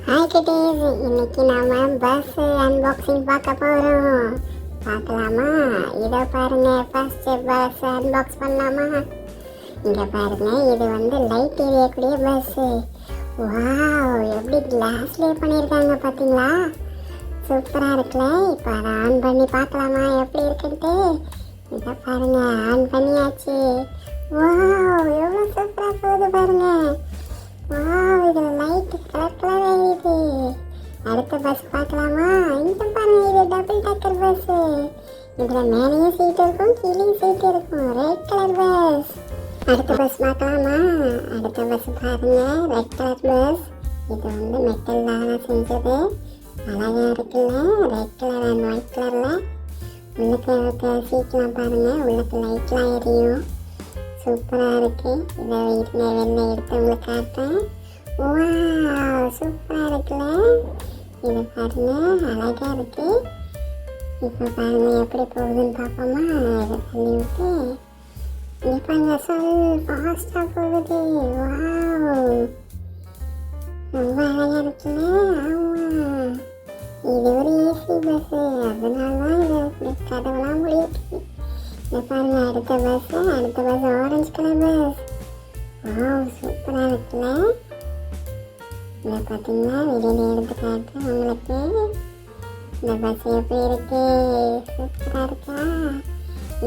Hi குட்டீஸ், இன்னைக்கு நாம பஸ் அன்பாக்சிங் பார்க்க போறோம். பார்க்கலாமா? இதோ பாருங்க, ஃபர்ஸ்ட் பஸ் அன்பாக்ஸ் பண்ணலாமா? இங்க பாருங்க, இது வந்து லைட் எரியக்கூடிய பஸ். வாவ், எப்படி கிளாஸ்லயே பண்ணியிருக்காங்க பார்த்தீங்களா? சூப்பரா இருக்குல்ல. இப்போ அதை ஆன் பண்ணி பார்க்கலாமா எப்படி இருக்குன்ட்டு? இதை பாருங்க, ஆன் பண்ணியாச்சு. வாவ், எவ்வளோ சூப்பரா போகுது பாருங்க. வாவ், இதுல லைட் கலர் கலரா எரியுது. அடுத்த பஸ் பார்க்கலாமா? இங்க பாருங்க, இது டபுள் டக்கர் பஸ். இதுல மேலேயும் சீட் இருக்கும், கீழேயும் சீட் இருக்கும். Red colour bus. அடுத்த பஸ் பார்க்கலாமா? அடுத்த பஸ் பாருங்க, ரெட் கலர் பஸ். இது வந்து மெட்டல்லால செஞ்சது. அழகா இருக்குல்ல, ரெட் கலர் அண்ட் ஒயிட் கலர்ல. உள்ளுக்கு இருக்க சீட்லாம் பாருங்க, உள்ளுக்கு லைட்லாம் எரியும். சூப்பராக இருக்கு. இதை வீட்டில் வெளில எடுத்து உங்களுக்கு காட்டுறேன். வாவ், சூப்பராக இருக்குல்ல. இது பாருங்க, அழகாக இருக்கு. இப்போ பாருங்க எப்படி போகுதுன்னு பார்ப்போமா? இதை தள்ளி விட்டு இங்கே பாருங்க, ஃபாஸ்ட்டாக போகுது. வாவ், ரொம்ப அழகாக இருக்குல்ல. ஆமாம், இது ஒரு ஏசி பஸ்ஸு, அதனால தான் இது கதவுலாம் முடியுது. இதை பாருங்க, அடுத்த bus orange colour bus. Wow, சூப்பராக இருக்குல்ல. இதை பார்த்தீங்கன்னா வெளியில் எடுத்து காட்டுறேன் உங்களுக்கு. இந்த பஸ் எப்படி இருக்கு? சூப்பராக இருக்கா?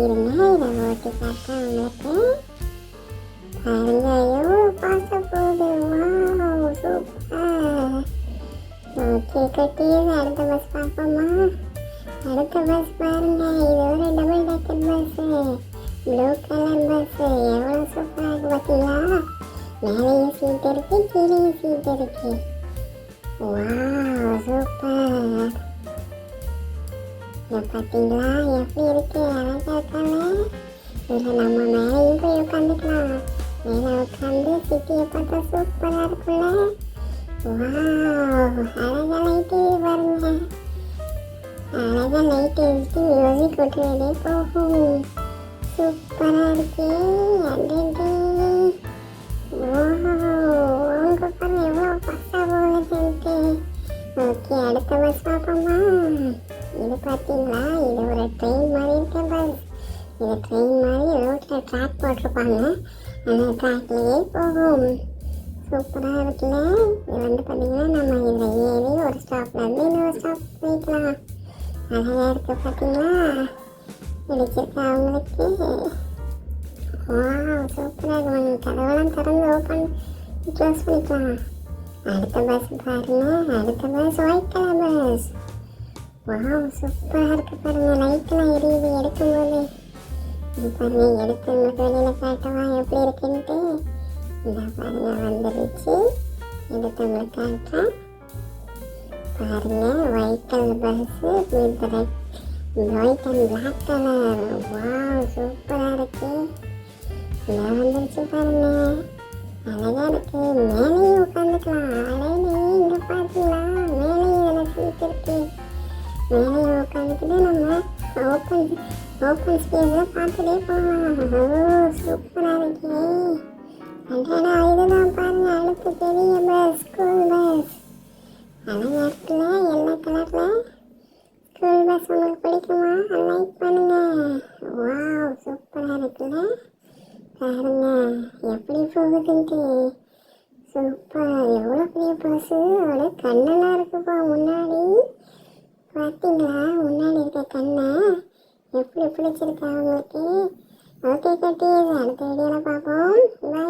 இருங்க, இதை ஓட்டி காட்டுறேன் உங்களுக்கு. பாருங்க, எவ்வளோ ஃபாஸ்ட்டாக போகுது. Wow, super. ஓகே குட்டீஸ், அடுத்த பஸ் பார்ப்போமா? அடுத்த பஸ் பாருங்க, இது ஒரு double decker bus. Blue colour bus. எவ்வளோ சூப்பராக இருக்கு பார்த்தீங்களா? மேலேயும் சீட் இருக்கு, கீழேயும் சீட் இருக்கு. Wow, super. இதை பார்த்தீங்களா எப்படி இருக்கு? அழகா இருக்காங்க. இதில் நம்ம மேலேயும் போய் உட்காந்துக்கலாம். மேலே உட்காந்து சிட்டியை பார்த்தா சூப்பராக இருக்குல்ல. வாவ், அழகா லைட்டு பாருங்க. அழகாக லைட் எடுத்து மியூசிக் விட்டுவிட்டே போகும். சூப்பராக இருக்கு. அடடே, உங்க பாருங்க எவ்வளோ ஃபாஸ்ட்டாக போகுதுன்ட்டு. ஓகே, அடுத்த பஸ் பார்ப்போமா? இது பார்த்தீங்களா, இது ஒரு ட்ரெயின் மாதிரி இருக்க பஸ். இது ட்ரெயின் மாதிரி ரோட்டில் ட்ராக் போட்டிருப்பாங்க, அந்த ட்ராக்லேயே போகும். சூப்பராக இருக்குல்ல. இது வந்து பார்த்தீங்கன்னா நம்ம இதில் ஏறி ஒரு ஸ்டாப்லேருந்து இன்னொரு ஸ்டாப் போய்க்கலாம். அழகா இருக்கு பார்த்தீங்களா? பிடிச்சிருக்கா அவங்களுக்கு? வாவ், சூப்பராக இருக்கு. கதவெல்லாம் திறந்து ஓப்பன் க்ளோஸ் பண்ணிக்கலாம். அடுத்த பஸ் பாருங்க, அடுத்த bus white colour bus. Wow, சூப்பராக இருக்கு பாருங்க. லைட்லாம் எரியுது எடுக்கும்போது. இது பாருங்க, எடுத்து உங்களுக்கு வெளியில் காட்டவா எப்படி இருக்குன்ட்டு? இந்த பாருங்க, வந்துடுச்சு. எடுத்து உங்களுக்கு காட்டுறேன். பாருங்க, white colour bus with red white and black colour. Wow, சூப்பராக இருக்கு. இதை வந்துருச்சு பாருங்க, அழகா இருக்கு. மேலேயும் உட்காந்துக்கலாம். அழகே, இங்கே பார்த்தீங்களா, மேலேயும் இதில் சீட் இருக்கு. மேலேயும் உட்காந்துக்கிட்டு நம்ம ஓப்பன் ஸ்பேஸில் பார்த்துட்டே போகலாம். ஓ, சூப்பராக இருக்கு. அடடா, இதுதான் பாருங்க அடுத்த பெரிய பஸ், ஸ்கூல் பஸ். அழகா இருக்குல்ல, எல்லா கலர்ல. ஸ்கூல் பஸ் உங்களுக்கு பிடிக்குமா? லைக் பண்ணுங்க. வாவ், சூப்பராக இருக்குல்ல. பாருங்க எப்படி போகுதுன்ட்டு. சூப்பர். எவ்வளோ பெரிய பஸ்ஸு. அதோட கண்ணெல்லாம் இருக்குப்பா முன்னாடி. பார்த்தீங்களா முன்னாடி இருக்க கண்ணை? எப்படி பிடிச்சிருக்கா உங்களுக்கு? ஓகே கட்டி, அடுத்த வீடியோவில் பார்ப்போம். பாய்.